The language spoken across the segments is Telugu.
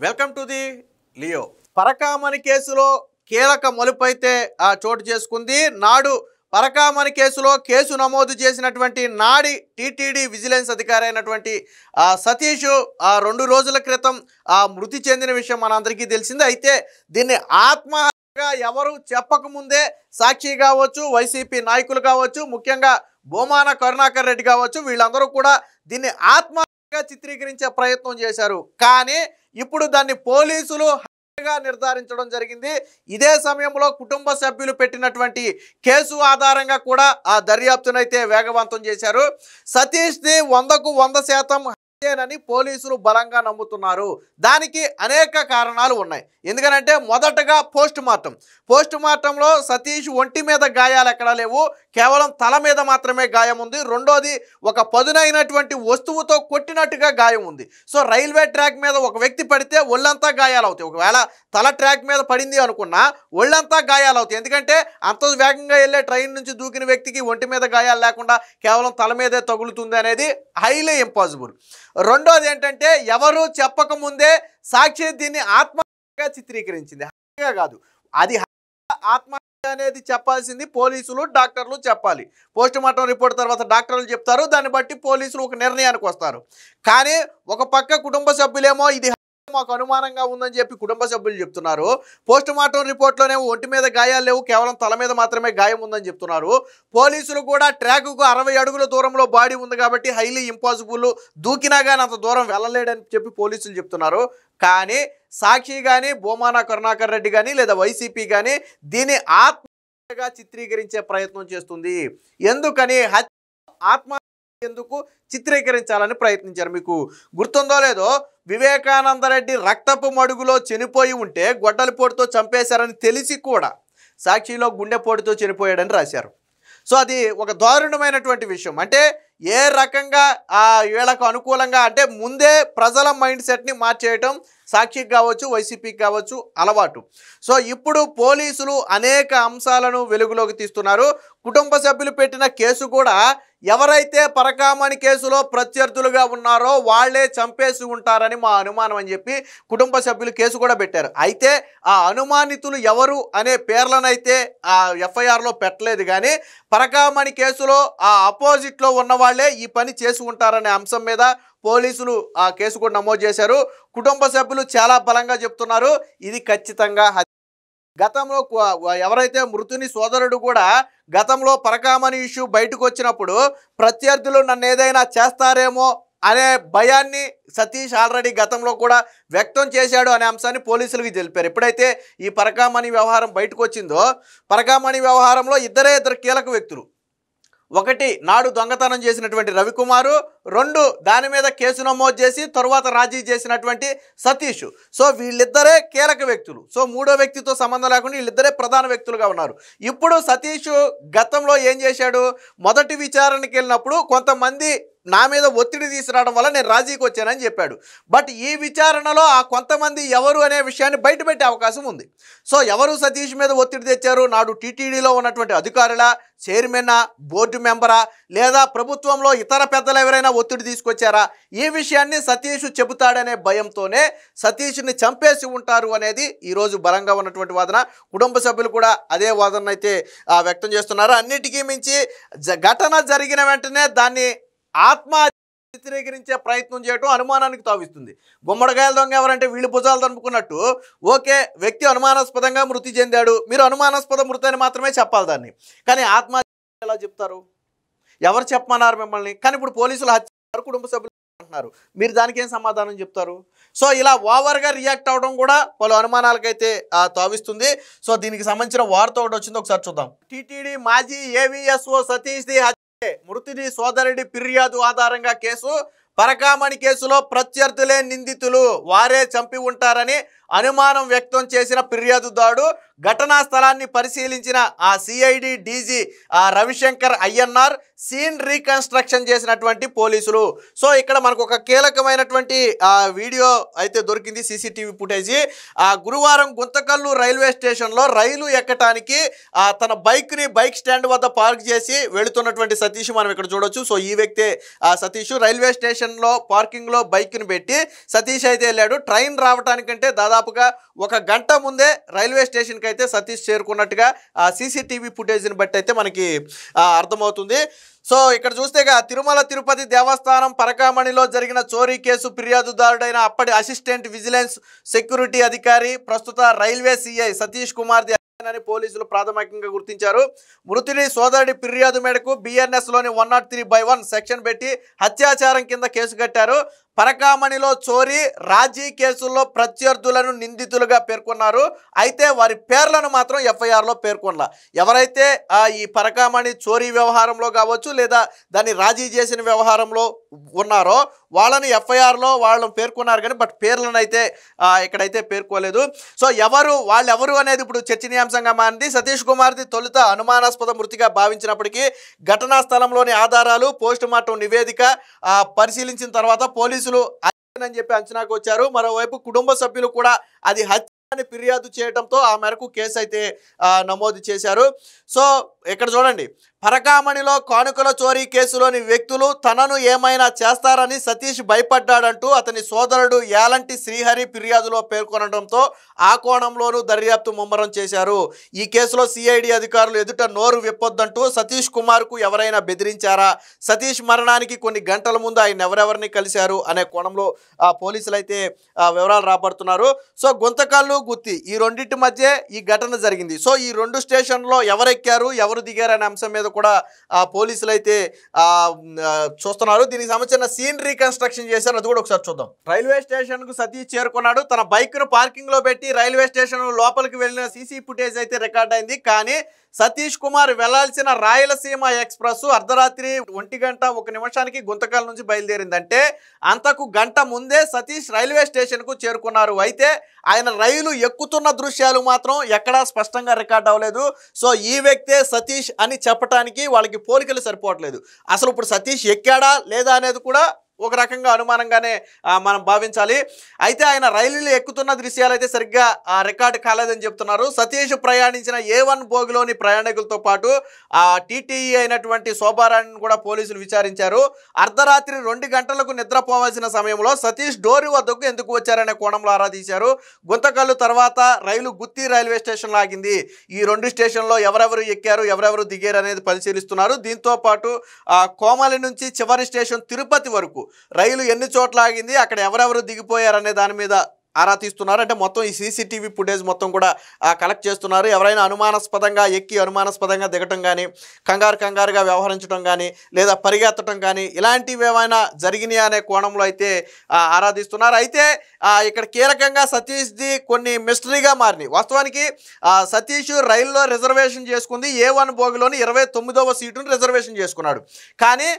Welcome to the Leo. Parakamani కేసులో కీలక మలుపైతే చోటు చేసుకుంది. నాడు పరకామణి కేసులో కేసు నమోదు చేసినటువంటి నాడి టీటీడీ విజిలెన్స్ అధికారి అయినటువంటి సతీష్ 2 రోజుల క్రితం మృతి చెందిన విషయం మనందరికీ తెలిసిందే. అయితే దీన్ని ఆత్మహత్యగా ఎవరు చెప్పకముందే సాక్షి కావచ్చు, వైసీపీ నాయకులు కావచ్చు, ముఖ్యంగా బోమాన కరుణాకర్ రెడ్డి కావచ్చు, వీళ్ళందరూ కూడా దీన్ని ఆత్మహత్యగా చిత్రీకరించే ప్రయత్నం చేశారు. కానీ ఇప్పుడు దాన్ని పోలీసులు నిర్ధారించడం జరిగింది. ఇదే సమయంలో కుటుంబ సభ్యులు పెట్టినటువంటి కేసు ఆధారంగా కూడా ఆ దర్యాప్తునైతే వేగవంతం చేశారు. సతీష్ది 100కు 100% అని పోలీసులు బలంగా నమ్ముతున్నారు. దానికి అనేక కారణాలు ఉన్నాయి. ఎందుకంటే మొదటగా పోస్ట్ మార్టంలో సతీష్ ఒంటి మీద గాయాలు ఎక్కడా లేవు, కేవలం తల మీద మాత్రమే గాయం ఉంది. రెండోది, ఒక పదునైనటువంటి వస్తువుతో కొట్టినట్టుగా గాయం ఉంది. సో రైల్వే ట్రాక్ మీద ఒక వ్యక్తి పడితే ఒళ్ళంతా గాయాలు అవుతాయి. ఒకవేళ తల ట్రాక్ మీద పడింది అనుకున్నా ఒళ్ళంతా గాయాలు అవుతాయి. ఎందుకంటే అంత వేగంగా వెళ్ళే ట్రైన్ నుంచి దూకిన వ్యక్తికి ఒంటి మీద గాయాలు లేకుండా కేవలం తల మీదే తగులుతుంది అనేది హైలీ ఇంపాసిబుల్. రెండోది ఏంటంటే, ఎవరు చెప్పకముందే సాక్షి దీన్ని ఆత్మహత్యగా చిత్రీకరించింది. హత్యగా కాదు, అది ఆత్మహత్య అనేది చెప్పాల్సింది పోలీసులు, డాక్టర్లు చెప్పాలి. పోస్ట్ మార్టం రిపోర్ట్ తర్వాత డాక్టర్లు చెప్తారు, దాన్ని బట్టి పోలీసులు ఒక నిర్ణయానికి వస్తారు. కానీ ఒక పక్క కుటుంబ సభ్యులేమో ఇది మాకు అనుమానంగా ఉందని చెప్పి కుటుంబ సభ్యులు చెప్తున్నారు. పోస్ట్ మార్టం రిపోర్ట్లోనే ఒంటి మీద గాయాలు లేవు, కేవలం తల మీద మాత్రమే గాయం ఉందని చెప్తున్నారు. పోలీసులు కూడా ట్రాక్కు 60 అడుగుల దూరంలో బాడీ ఉంది కాబట్టి హైలీ ఇంపాసిబుల్, దూకినా కానీ అంత దూరం వెళ్ళలేడని చెప్పి పోలీసులు చెప్తున్నారు. కానీ సాక్షి కానీ, బోమాన కరుణాకర్ రెడ్డి కానీ, లేదా వైసీపీ కానీ దీన్ని ఆత్మహత్యగా చిత్రీకరించే ప్రయత్నం చేస్తుంది. ఎందుకని ఎందుకు చిత్రీకరించాలని ప్రయత్నించారు? మీకు గుర్తుందో లేదో, వివేకానంద రెడ్డి రక్తపు మడుగులో చనిపోయి ఉంటే గొడ్డలిపోటుతో చంపేశారని తెలిసి కూడా సాక్షిలో గుండెపోటుతో చనిపోయాడని రాశారు. సో అది ఒక దారుణమైనటువంటి విషయం. అంటే ఏ రకంగా వీళ్ళకు అనుకూలంగా, అంటే ముందే ప్రజల మైండ్ సెట్ని మార్చేయటం సాక్షికి కావచ్చు, వైసీపీకి కావచ్చు అలవాటు. సో ఇప్పుడు పోలీసులు అనేక అంశాలను వెలుగులోకి తీస్తున్నారు. కుటుంబ సభ్యులు పెట్టిన కేసు కూడా ఎవరైతే పరకామణి కేసులో ప్రత్యర్థులుగా ఉన్నారో వాళ్లే చంపేసి ఉంటారని మా అనుమానం అని చెప్పి కుటుంబ సభ్యులు కేసు కూడా పెట్టారు. అయితే ఆ అనుమానితులు ఎవరు అనే పేర్లనైతే ఆ ఎఫ్ఐఆర్లో పెట్టలేదు. కానీ పరకామణి కేసులో ఆ అపోజిట్లో ఉన్న వాళ్ళే ఈ పని చేసి ఉంటారనే అంశం మీద పోలీసులు ఆ కేసు కూడా నమోదు చేశారు. కుటుంబ సభ్యులు చాలా బలంగా చెప్తున్నారు ఇది ఖచ్చితంగా గతంలో ఎవరైతే మృతుని సోదరుడు కూడా గతంలో పరకామణి ఇష్యూ బయటకు వచ్చినప్పుడు ప్రత్యర్థులు నన్ను ఏదైనా చేస్తారేమో అనే భయాన్ని సతీష్ ఆల్రెడీ గతంలో కూడా వ్యక్తం చేశాడు అనే అంశాన్ని పోలీసులకు తెలిపారు. ఎప్పుడైతే ఈ పరకామణి వ్యవహారం బయటకు వచ్చిందో, పరకామణి వ్యవహారంలో ఇద్దరు కీలక వ్యక్తులు, ఒకటి నాడు దొంగతనం చేసినటువంటి రవికుమారు, 2 దాని మీద కేసు నమోదు చేసి తరువాత రాజీ చేసినటువంటి సతీష్. సో వీళ్ళిద్దరే కీలక వ్యక్తులు. సో మూడో వ్యక్తితో సంబంధం లేకుండా వీళ్ళిద్దరే ప్రధాన వ్యక్తులుగా ఉన్నారు. ఇప్పుడు సతీష్ గతంలో ఏం చేశాడు, మొదటి విచారణకి వెళ్ళినప్పుడు కొంతమంది నా మీద ఒత్తిడి తీసుకురావడం వల్ల నేను రాజీకి వచ్చానని చెప్పాడు. బట్ ఈ విచారణలో ఆ కొంతమంది ఎవరు అనే విషయాన్ని బయటపెట్టే అవకాశం ఉంది. సో ఎవరు సతీష్ మీద ఒత్తిడి తెచ్చారు? నాడు టీటీడీలో ఉన్నటువంటి అధికారుల, చైర్మనా, బోర్డు మెంబరా, లేదా ప్రభుత్వంలో ఇతర పెద్దలు ఎవరైనా ఒత్తిడి తీసుకొచ్చారా? ఈ విషయాన్ని సతీష్ చెబుతాడనే భయంతోనే సతీష్ని చంపేసి ఉంటారు అనేది ఈరోజు బలంగా ఉన్నటువంటి వాదన. కుటుంబ సభ్యులు కూడా అదే వాదన అయితే వ్యక్తం చేస్తున్నారు. అన్నిటికీ మించి ఘటన జరిగిన వెంటనే దాన్ని ఆత్మహత్య చిత్రీకరించే ప్రయత్నం చేయటం అనుమానానికి తావిస్తుంది. గుమ్మడికాయల దొంగ ఎవరంటే వీళ్ళు భుజాలు తనుపుకున్నట్టు, ఓకే వ్యక్తి అనుమానాస్పదంగా మృతి చెందాడు, మీరు అనుమానాస్పద మృతి అని మాత్రమే చెప్పాలి దాన్ని. కానీ ఆత్మహత్య ఎలా చెప్తారు? ఎవరు చెప్పమన్నారు మిమ్మల్ని? కానీ ఇప్పుడు పోలీసులు హత్య కుటుంబ సభ్యులు అంటున్నారు, మీరు దానికి ఏం సమాధానం చెప్తారు? సో ఇలా ఓవర్గా రియాక్ట్ అవ్వడం కూడా పలు అనుమానాలకైతే తావిస్తుంది. సో దీనికి సంబంధించిన వార్త ఒకటి వచ్చింది, ఒకసారి చూద్దాం. టీటీడీ మాజీ ఏవీఎస్ఓ సతీష్ది మృతుడి సోదరుడి ఫిర్యాదు ఆధారంగా కేసు. పరకామణి కేసులో ప్రత్యర్థులే నిందితులు, వారే చంపి ఉంటారని అనుమానం వ్యక్తం చేసిన ఫిర్యాదుదారుడు ఘటనా స్థలాన్ని పరిశీలించిన ఆ CID DG Ravi Shankar Ayyannar scene reconstruction చేసినటువంటి పోలీసులు. సో ఇక్కడ మనకు ఒక కీలకమైనటువంటి వీడియో అయితే దొరికింది, సీసీటీవీ ఫుటేజీ. గురువారం గుంతకల్లు రైల్వే స్టేషన్లో రైలు ఎక్కటానికి తన బైక్ని బైక్ స్టాండ్ వద్ద పార్క్ చేసి వెళుతున్నటువంటి సతీష్ మనం ఇక్కడ చూడొచ్చు. సో ఈ వ్యక్తే సతీష్. రైల్వే స్టేషన్లో పార్కింగ్లో బైక్ని పెట్టి సతీష్ అయితే వెళ్ళాడు. ట్రైన్ రావటానికంటే దాదాపుగా ఒక గంట ముందే రైల్వే స్టేషన్కి అయితే సతీష్ చేరుకున్నట్టుగా సీసీటీవీ ఫుటేజ్ని బట్టి అయితే మనకి అర్థమవుతుంది. సో ఇక్కడ చూస్తేగా తిరుమల తిరుపతి దేవస్థానం పరకామణిలో జరిగిన చోరీ కేసు ఫిర్యాదుదారుడైన అప్పటి అసిస్టెంట్ విజిలెన్స్ సెక్యూరిటీ అధికారి ప్రస్తుత రైల్వే సిఐ సతీష్ కుమార్ అని పోలీసులు ప్రాథమికంగా గుర్తించారు. మృతుడి సోదరుడి ఫిర్యాదు మేరకు బిఎన్ఎస్లోని 103/1 సెక్షన్ పెట్టి అత్యాచారం కింద కేసు కట్టారు. పరకామణిలో చోరీ రాజీ కేసుల్లో ప్రత్యర్థులను నిందితులుగా పేర్కొన్నారు. అయితే వారి పేర్లను మాత్రం ఎఫ్ఐఆర్లో పేర్కొనలా. ఎవరైతే ఈ పరకామణి చోరీ వ్యవహారంలో కావచ్చు లేదా దాన్ని రాజీ చేసిన వ్యవహారంలో ఉన్నారో వాళ్ళని ఎఫ్ఐఆర్లో వాళ్ళని పేర్కొన్నారు, కానీ బట్ పేర్లను అయితే ఇక్కడైతే పేర్కోలేదు. సో వాళ్ళెవరు అనేది ఇప్పుడు చర్చనీయాంశంగా మారింది. సతీష్ కుమార్ది తొలుత అనుమానాస్పద మృతిగా భావించినప్పటికీ ఘటనా స్థలంలోని ఆధారాలు పోస్టుమార్టం నివేదిక పరిశీలించిన తర్వాత పోలీసులు అని చెప్పి అంచనాకు వచ్చారు. మరోవైపు కుటుంబ సభ్యులు కూడా అది హత్య అని ఫిర్యాదు చేయడంతో ఆ మేరకు కేసు అయితే నమోదు చేశారు. సో ఇక్కడ చూడండి, పరకామణిలో కానుకల చోరీ కేసులోని వ్యక్తులు తనను ఏమైనా చేస్తారని సతీష్ భయపడ్డాడంటూ అతని సోదరుడు యాలంటి శ్రీహరి ఫిర్యాదులో పేర్కొనడంతో ఆ కోణంలోనూ దర్యాప్తు ముమ్మరం చేశారు. ఈ కేసులో సిఐడి అధికారులు ఎదుట నోరు విప్పొద్దంటూ సతీష్ కుమార్కు ఎవరైనా బెదిరించారా, సతీష్ మరణానికి కొన్ని గంటల ముందు ఆయన ఎవరెవరిని కలిశారు అనే కోణంలో పోలీసులు అయితే వివరాలు రాబడుతున్నారు. సో గుంతకల్లు గుత్తి ఈ రెండింటి మధ్య ఈ ఘటన జరిగింది. సో ఈ రెండు స్టేషన్లో ఎవరెక్కారు ఎవరు దిగారు అనే అంశం మీద కూడా పోలీసులు అయితే చూస్తున్నారు. దీనికి సంబంధించిన సీన్ రీకన్స్ట్రక్షన్ చేశారు, అది కూడా ఒకసారి చూద్దాం. రైల్వే స్టేషన్ కు సతీష్ చేరుకున్నాడు. తన బైక్ ను పార్కింగ్ లో పెట్టి రైల్వే స్టేషన్ లోపలికి వెళ్ళిన సీసీ ఫుటేజ్ అయితే రికార్డ్ అయింది. కానీ సతీష్ కుమార్ వెళ్లాల్సిన రాయలసీమ ఎక్స్ప్రెస్ అర్ధరాత్రి 1:01 గుంతకల్ నుంచి బయలుదేరిందంటే అంతకు గంట ముందే సతీష్ రైల్వే స్టేషన్కు చేరుకున్నారు. అయితే ఆయన రైలు ఎక్కుతున్న దృశ్యాలు మాత్రం ఎక్కడా స్పష్టంగా రికార్డ్ అవ్వలేదు. సో ఈ వ్యక్తే సతీష్ అని చెప్పడానికి వాళ్ళకి పోలికలు సరిపోవట్లేదు. అసలు ఇప్పుడు సతీష్ ఎక్కాడా లేదా అనేది కూడా ఒక రకంగా అనుమానంగానే మనం భావించాలి. అయితే ఆయన రైలులో ఎక్కుతున్న దృశ్యాలు అయితే సరిగ్గా రికార్డు కాలేదని చెప్తున్నారు. సతీష్ ప్రయాణించిన A1 బోగిలోని ప్రయాణికులతో పాటు టీటీఈ అయినటువంటి శోభారాణిని కూడా పోలీసులు విచారించారు. అర్ధరాత్రి 2 గంటలకు నిద్రపోవాల్సిన సమయంలో సతీష్ డోరి వద్దకు ఎందుకు వచ్చారనే కోణంలో ఆరా తీశారు. గుంతకల్లు తర్వాత రైలు గుత్తి రైల్వే స్టేషన్లో ఆగింది. ఈ 2 స్టేషన్లో ఎవరెవరు ఎక్కారు ఎవరెవరు దిగారు అనేది పరిశీలిస్తున్నారు. దీంతో పాటు కోమలి నుంచి చివరి స్టేషన్ తిరుపతి వరకు రైలు ఎన్ని చోట్ల ఆగింది, అక్కడ ఎవరెవరు దిగిపోయారనే దాని మీద ఆరా తీస్తున్నారు. అంటే మొత్తం ఈ సీసీటీవీ ఫుటేజ్ మొత్తం కూడా కలెక్ట్ చేస్తున్నారు. ఎవరైనా అనుమానాస్పదంగా ఎక్కి అనుమానాస్పదంగా దిగటం కానీ, కంగారుగా వ్యవహరించడం కానీ, లేదా పరిగెత్తడం కానీ ఇలాంటివి ఏమైనా జరిగినాయి అనే కోణంలో అయితే ఆరాధిస్తున్నారు. అయితే ఇక్కడ కీలకంగా సతీష్ది కొన్ని మిస్టరీగా మారినాయి. వాస్తవానికి సతీష్ రైల్లో రిజర్వేషన్ చేసుకుంది A1 బోగిలోని 29వ సీటును రిజర్వేషన్ చేసుకున్నాడు. కానీ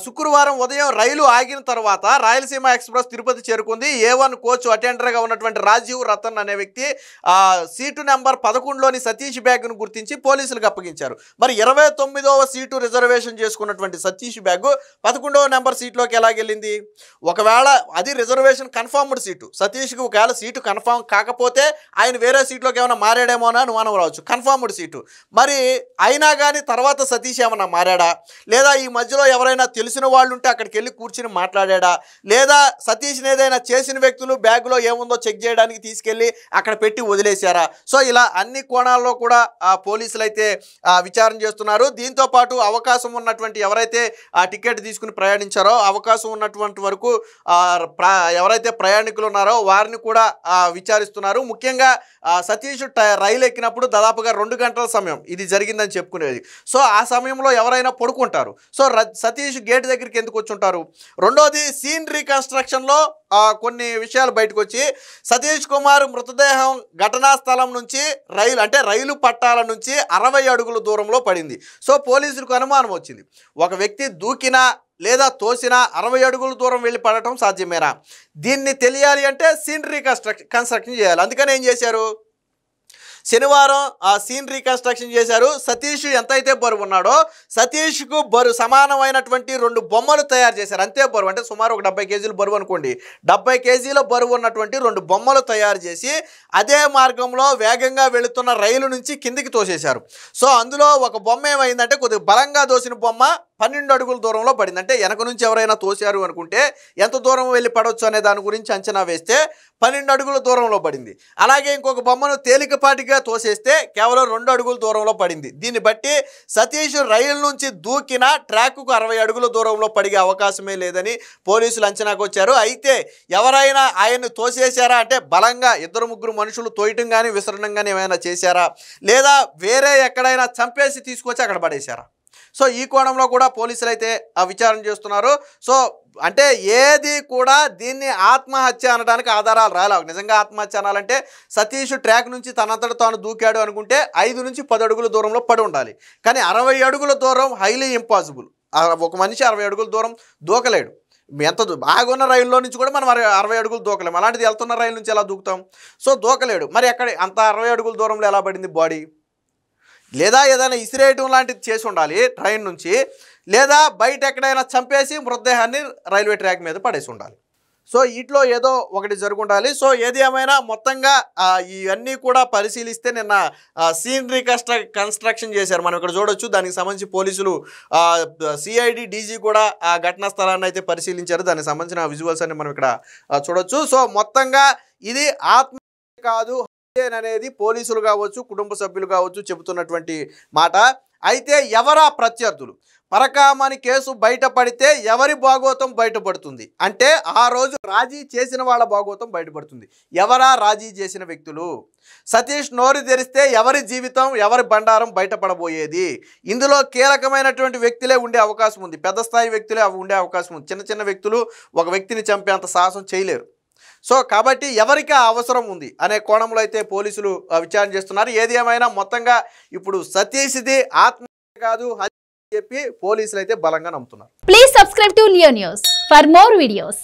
శుక్రవారం ఉదయం రైలు ఆగిన తర్వాత రాయలసీమ ఎక్స్ప్రెస్ తిరుపతి చేరుకుంది. A1 కోచ్ అటెండర్గా ఉన్నటువంటి రాజీవ్ రతన్ అనే వ్యక్తి సీటు నెంబర్ 11లోని సతీష్ బ్యాగ్ను గుర్తించి పోలీసులకు అప్పగించారు. మరి 29వ సీటు రిజర్వేషన్ చేసుకున్నటువంటి సతీష్ బ్యాగ్ 11వ నెంబర్ సీట్లోకి ఎలాగెళ్ళింది? ఒకవేళ అది రిజర్వేషన్ కన్ఫర్మ్డ్ సీటు, సతీష్కి ఒకవేళ సీటు కన్ఫర్మ్ కాకపోతే ఆయన వేరే సీట్లోకి ఏమైనా మారాడేమో అని అనుమానం రావచ్చు. కన్ఫర్మ్డ్ సీటు మరి అయినా కానీ తర్వాత సతీష్ ఏమన్నా మారాడా, లేదా ఈ మధ్యలో ఎవరైనా తెలిసిన వాళ్ళు ఉంటే అక్కడికి వెళ్ళి కూర్చుని మాట్లాడా, లేదా సతీష్ని ఏదైనా చేసిన వ్యక్తులు బ్యాగ్లో ఏముందో చెక్ చేయడానికి తీసుకెళ్ళి అక్కడ పెట్టి వదిలేశారా? సో ఇలా అన్ని కోణాల్లో కూడా పోలీసులు అయితే విచారణ చేస్తున్నారు. దీంతో పాటు అవకాశం ఉన్నటువంటి ఎవరైతే టికెట్ తీసుకుని ప్రయాణించారో అవకాశం ఉన్నటువంటి వరకు ఎవరైతే ప్రయాణికులు ఉన్నారో వారిని కూడా విచారిస్తున్నారు. ముఖ్యంగా సతీష్ రైలు ఎక్కినప్పుడు దాదాపుగా 2 గంటల సమయం ఇది జరిగిందని చెప్పుకునేది. సో ఆ సమయంలో ఎవరైనా పడుకుంటారు. సో సతీష్ సతీష్ గేట్ దగ్గరికి ఎందుకు వచ్చి ఉంటారు? రెండోది సీన్ రీకన్స్ట్రక్షన్లో కొన్ని విషయాలు బయటకు వచ్చి సతీష్ కుమార్ మృతదేహం ఘటనా స్థలం నుంచి రైలు పట్టాల నుంచి 60 అడుగుల దూరంలో పడింది. సో పోలీసులకు అనుమానం వచ్చింది, ఒక వ్యక్తి దూకినా లేదా తోసినా 60 అడుగుల దూరం వెళ్ళి పడటం సాధ్యమేనా? దీన్ని తెలియాలి అంటే సీన్ కన్స్ట్రక్షన్ చేయాలి. అందుకని ఏం చేశారు, శనివారం ఆ సీన్ రీకన్స్ట్రక్షన్ చేశారు. సతీష్ ఎంతైతే బరువు ఉన్నాడో సతీష్కు సమానమైనటువంటి 2 బొమ్మలు తయారు చేశారు. అంతే బరువు, అంటే సుమారు ఒక 70 కేజీలు బరువు అనుకోండి. 70 కేజీల బరువు ఉన్నటువంటి 2 బొమ్మలు తయారు చేసి అదే మార్గంలో వేగంగా వెళుతున్న రైలు నుంచి కిందికి తోసేశారు. సో అందులో ఒక బొమ్మ ఏమైందంటే కొద్దిగా బలంగా దోసిన బొమ్మ 12 అడుగుల దూరంలో పడింది. అంటే వెనక నుంచి ఎవరైనా తోశారు అనుకుంటే ఎంత దూరం వెళ్ళి పడవచ్చు అనే దాని గురించి అంచనా వేస్తే 12 అడుగుల దూరంలో పడింది. అలాగే ఇంకొక బొమ్మను తేలికపాటిగా తోసేస్తే కేవలం 2 అడుగుల దూరంలో పడింది. దీన్ని బట్టి సతీష్ రైలు నుంచి దూకిన ట్రాక్కు 60 అడుగుల దూరంలో పడిగే అవకాశమే లేదని పోలీసులు అంచనాకు వచ్చారు. అయితే ఎవరైనా ఆయన్ని తోసేశారా అంటే బలంగా 2-3 మనుషులు తోయటం కానీ విసరడం కానీ ఏమైనా చేశారా, లేదా వేరే ఎక్కడైనా చంపేసి తీసుకొచ్చి అక్కడ పడేశారా? సో ఈ కోణంలో కూడా పోలీసులు అయితే విచారణ చేస్తున్నారు. సో అంటే ఏది కూడా దీన్ని ఆత్మహత్య అనడానికి ఆధారాలు రాలేవు. నిజంగా ఆత్మహత్య అనాలంటే సతీష్ ట్రాక్ నుంచి తనంతట తాను దూకాడు అనుకుంటే 5 నుంచి 10 అడుగుల దూరంలో పడి ఉండాలి. కానీ 60 అడుగుల దూరం హైలీ ఇంపాసిబుల్. ఒక మనిషి 60 అడుగుల దూరం దూకలేడు. ఎంత బాగున్న రైల్లో నుంచి కూడా మనం 60 అడుగులు దూకలేము. అలాంటిది వెళ్తున్న రైలు నుంచి ఎలా దూకుతాం? సో దూకలేడు. మరి ఎక్కడ అంత 60 అడుగుల దూరంలో ఎలా పడింది బాడీ? లేదా ఏదైనా ఇసిరేయటం లాంటిది చేసి ఉండాలి ట్రైన్ నుంచి, లేదా బయట ఎక్కడైనా చంపేసి మృతదేహాన్ని రైల్వే ట్రాక్ మీద పడేసి ఉండాలి. సో వీటిలో ఏదో ఒకటి జరుగుండాలి. సో ఏది ఏమైనా మొత్తంగా ఇవన్నీ కూడా పరిశీలిస్తే నిన్న సీన్ కన్స్ట్రక్షన్ చేశారు, మనం ఇక్కడ చూడొచ్చు. దానికి సంబంధించి పోలీసులు సిఐడి డీజీ కూడా ఆ ఘటనా స్థలాన్ని అయితే పరిశీలించారు. దానికి సంబంధించిన విజువల్స్ అన్ని మనం ఇక్కడ చూడొచ్చు. సో మొత్తంగా ఇది ఆత్మహత్య కాదు అనేది పోలీసులు కావచ్చు, కుటుంబ సభ్యులు కావచ్చు చెబుతున్నటువంటి మాట. అయితే ఎవరా ప్రత్యర్థులు? పరకామణి కేసు బయటపడితే ఎవరి భాగోతం బయటపడుతుంది అంటే ఆ రోజు రాజీ చేసిన వాళ్ళ భాగోతం బయటపడుతుంది. ఎవరా రాజీ చేసిన వ్యక్తులు? సతీష్ నోరు తెరిస్తే ఎవరి జీవితం, ఎవరి బండారం బయటపడబోయేది? ఇందులో కీలకమైనటువంటి వ్యక్తులే ఉండే అవకాశం ఉంది, పెద్ద స్థాయి వ్యక్తులే ఉండే అవకాశం ఉంది. చిన్న చిన్న వ్యక్తులు ఒక వ్యక్తిని చంపేంత సాహసం చేయలేరు. సో కాబట్టి ఎవరికి అవసరం ఉంది అనే కోణంలో అయితే పోలీసులు విచారణ చేస్తున్నారు. ఏది ఏమైనా మొత్తంగా ఇప్పుడు సతీష్ది ఆత్మహత్య కాదు అని చెప్పి పోలీసులు అయితే బలంగా నమ్ముతున్నారు. Please subscribe to Leo news for more videos.